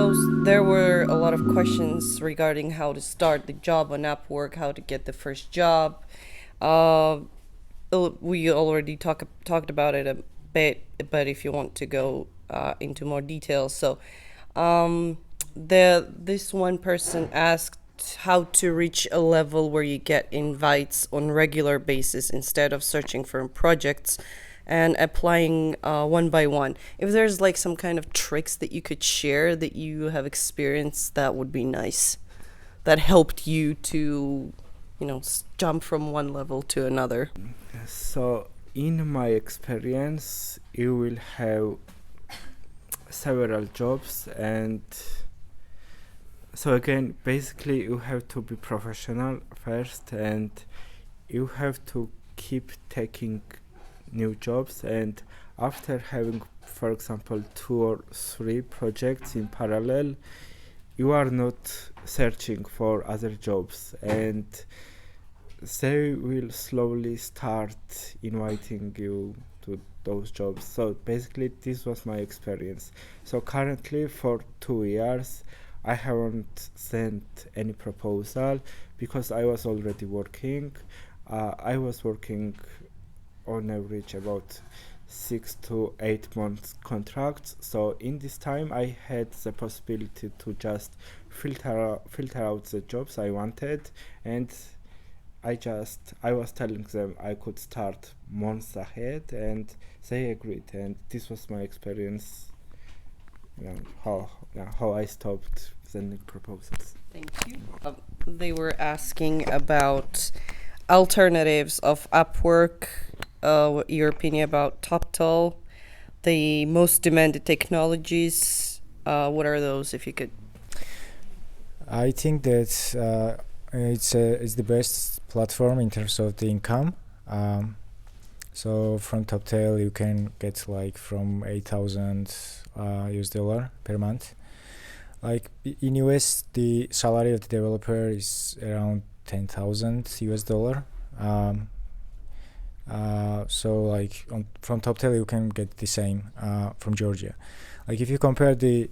There were a lot of questions regarding how to start the job on Upwork, how to get the first job. Uh, we already talked about it a bit, but if you want to go into more details, um, this one person asked how to reach a level where you get invites on regular basis instead of searching for projects and applying one by one. If there's like some kind of tricks that you could share that you have experienced, that would be nice. That helped you to, jump from one level to another. So, in my experience, you will have several jobs, and so again, basically, you have to be professional first, and you have to keep taking new jobs. And after having, for example, 2 or 3 projects in parallel, you are not searching for other jobs, and they will slowly start inviting you to those jobs. So basically, this was my experience. So currently, for 2 years, I haven't sent any proposal because I was already working. I was working on average about 6 to 8 months contracts. So in this time, I had the possibility to just filter out the jobs I wanted, and I was telling them I could start months ahead, and they agreed. And this was my experience. How I stopped sending proposals. Thank you. They were asking about alternatives of Upwork, your opinion about TopTal, the most demanded technologies. What are those, if you could? I think that it's the best platform in terms of the income. So from TopTal you can get like from 8,000 US dollar per month. Like in US, the salary of the developer is around 10,000 US dollar. So like from TopTal you can get the same from Georgia. Like if you compare the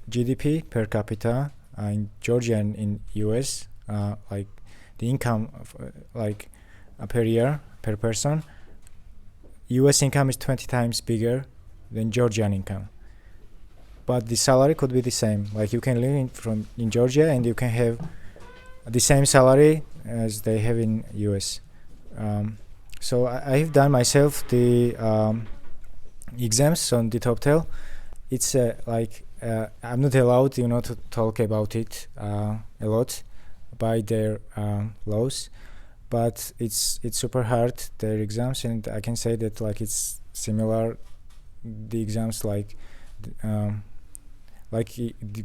GDP per capita in Georgia and in US, like the income per year per person, US income is 20 times bigger than Georgian income, but the salary could be the same. Like you can live in Georgia and you can have the same salary as they have in US. So I've done myself the exams on the TopTal. It's I'm not allowed, to talk about it a lot by their laws, but it's super hard, their exams, and I can say that like it's similar the exams like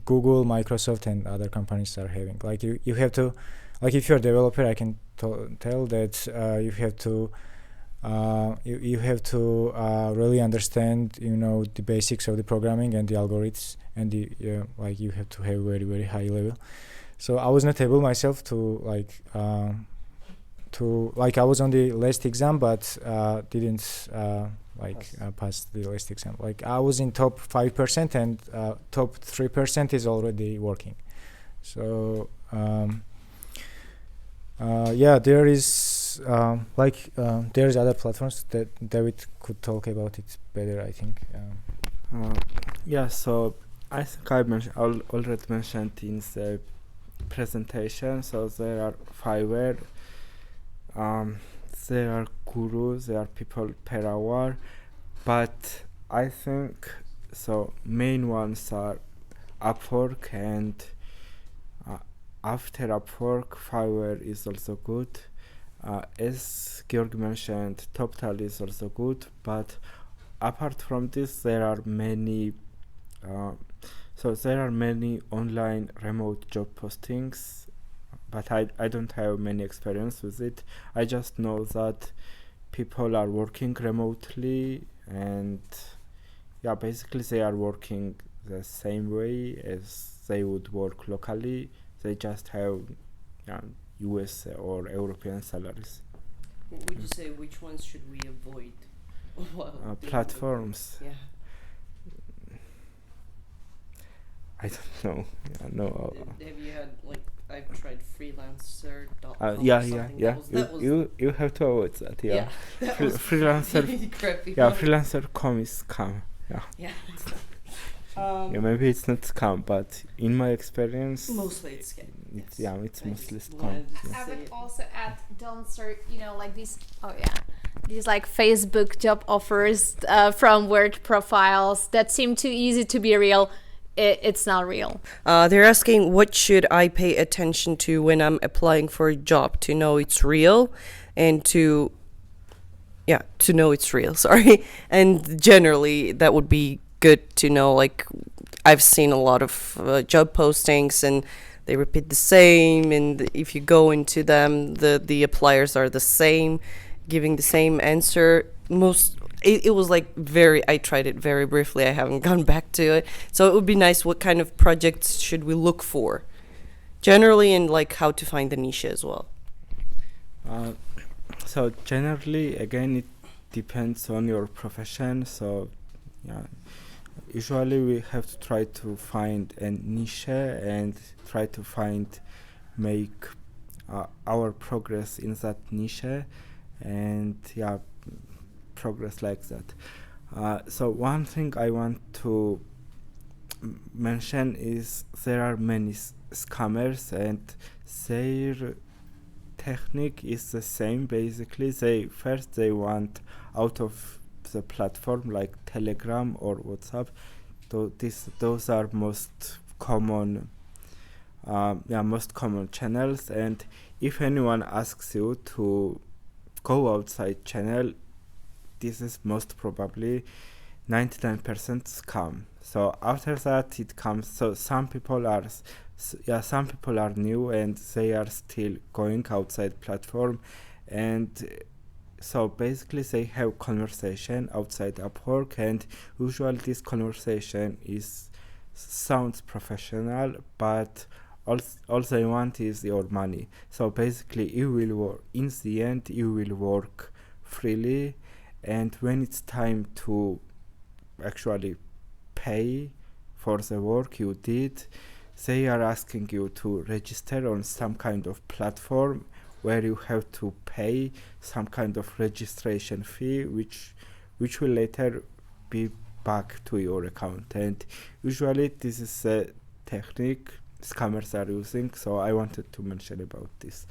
Google, Microsoft, and other companies are having. Like you have to, like if you're a developer, I can tell that you have to you have to really understand the basics of the programming and the algorithms, and you have to have very, very high level. So I was not able myself to I was on the last exam but didn't pass the last exam. Like I was in top 5% and top 3% is already working. So there is there's other platforms that David could talk about it better, I think. So I think I already mentioned in the presentation. So there are Fiverr, there are gurus, there are people per hour, but I think so main ones are Upwork, and after Upwork, Fiverr is also good. As Georg mentioned, TopTal is also good, but apart from this, there are many online remote job postings, but I don't have many experience with it. I just know that people are working remotely, and basically they are working the same way as they would work locally. They just have US or European salaries. What would you say, which ones should we avoid? Platforms. Yeah. I don't know. Yeah, no. Have you had like I've tried freelancer.com Yeah, or something. yeah. That was You have to avoid that. Yeah. that was Freelancer. crappy. Yeah, freelancer.com is scam. Yeah. Yeah. Yeah, maybe it's not scam, but in my experience, Mostly it's scam. it's yes. it's I mostly just scam. wanted to Yeah. I say would it. also add, don't search, like these, these like Facebook job offers from work profiles that seem too easy to be real. It's not real. They're asking what should I pay attention to when I'm applying for a job to know it's real, and to know it's real. Sorry, and generally that would be good to know. Like I've seen a lot of job postings and they repeat the same, and if you go into them, the appliers are the same, giving the same answer. It was like I tried it very briefly. I haven't gone back to it. So it would be nice. What kind of projects should we look for, generally, and like how to find the niche as well. So generally, again, it depends on your profession. So yeah, usually we have to try to find a niche and try to make our progress in that niche, and progress like that. So one thing I want to mention is there are many scammers, and their technique is the same. Basically, they want out of the platform like Telegram or WhatsApp. Those are most common channels, and if anyone asks you to go outside channel, this is most probably 99% scam. So after that it comes, so some people are new and they are still going outside platform, and so basically they have conversation outside Upwork, and usually this conversation sounds professional, but all they want is your money. So basically you will work, in the end you will work freely, and when it's time to actually pay for the work you did, they are asking you to register on some kind of platform where you have to pay some kind of registration fee, which will later be back to your account. And usually this is a technique scammers are using, so I wanted to mention about this.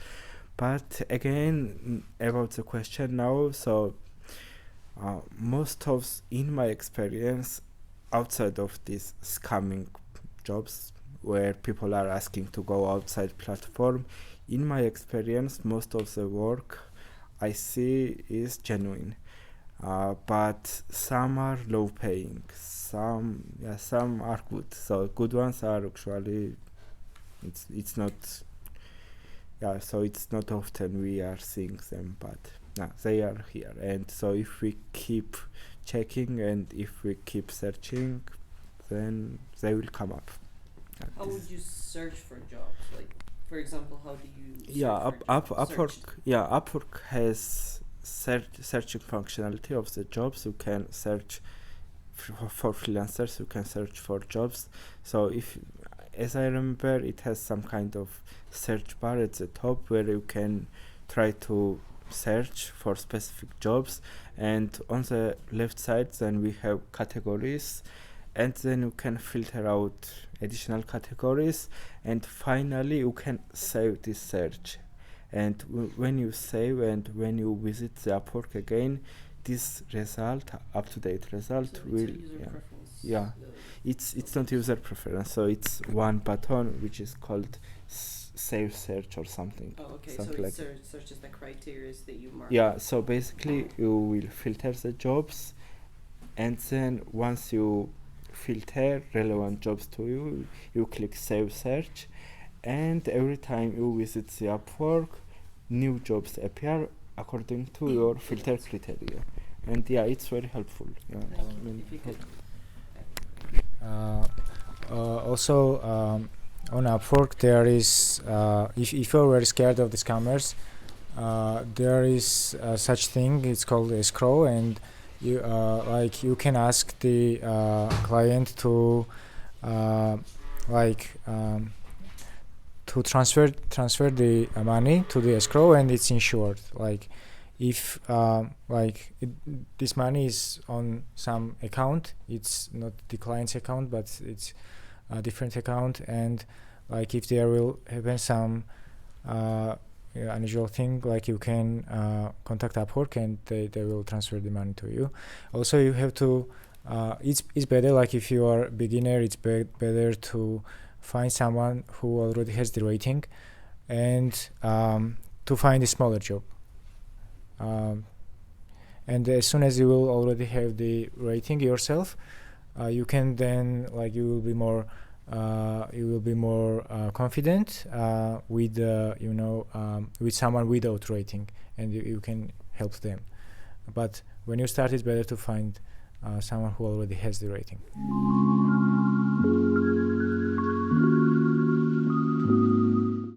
But again, about the question now, so in my experience, outside of these scamming jobs where people are asking to go outside platform, in my experience, most of the work I see is genuine, but some are low paying, some are good. So good ones are actually it's not so it's not often we are seeing them, but they are here. And so if we keep checking and if we keep searching, then they will come up. How would you search for jobs? Like, for example, how do you Upwork has searching functionality of the jobs. You can search for freelancers, you can search for jobs. So as I remember, it has some kind of search bar at the top where you can try to search for specific jobs, and on the left side then we have categories, and then you can filter out additional categories, and finally you can save this search. And when you save and when you visit the Upwork again, this result, up-to-date result, will it's not user preference, so it's one button which is called save search or something. Oh, okay. Something So like it searches the criteria that you mark. Yeah, so basically you will filter the jobs, and then once you filter relevant jobs to you, you click save search, and every time you visit the Upwork, new jobs appear according to your filter criteria. And it's very helpful. Also, on Upwork, there is, if you're very scared of the scammers, there is such thing. It's called escrow, and you can ask the client to like to transfer the money to the escrow, and it's insured. Like if this money is on some account, it's not the client's account, but it's a different account, and like if there will happen some unusual thing, like you can contact Upwork and they will transfer the money to you. Also, you have to it's better, like if you are a beginner, it's better to find someone who already has the rating, and to find a smaller job. And as soon as you will already have the rating yourself, you can then, like, you will be more confident with with someone without rating, and you can help them. But when you start, it's better to find someone who already has the rating.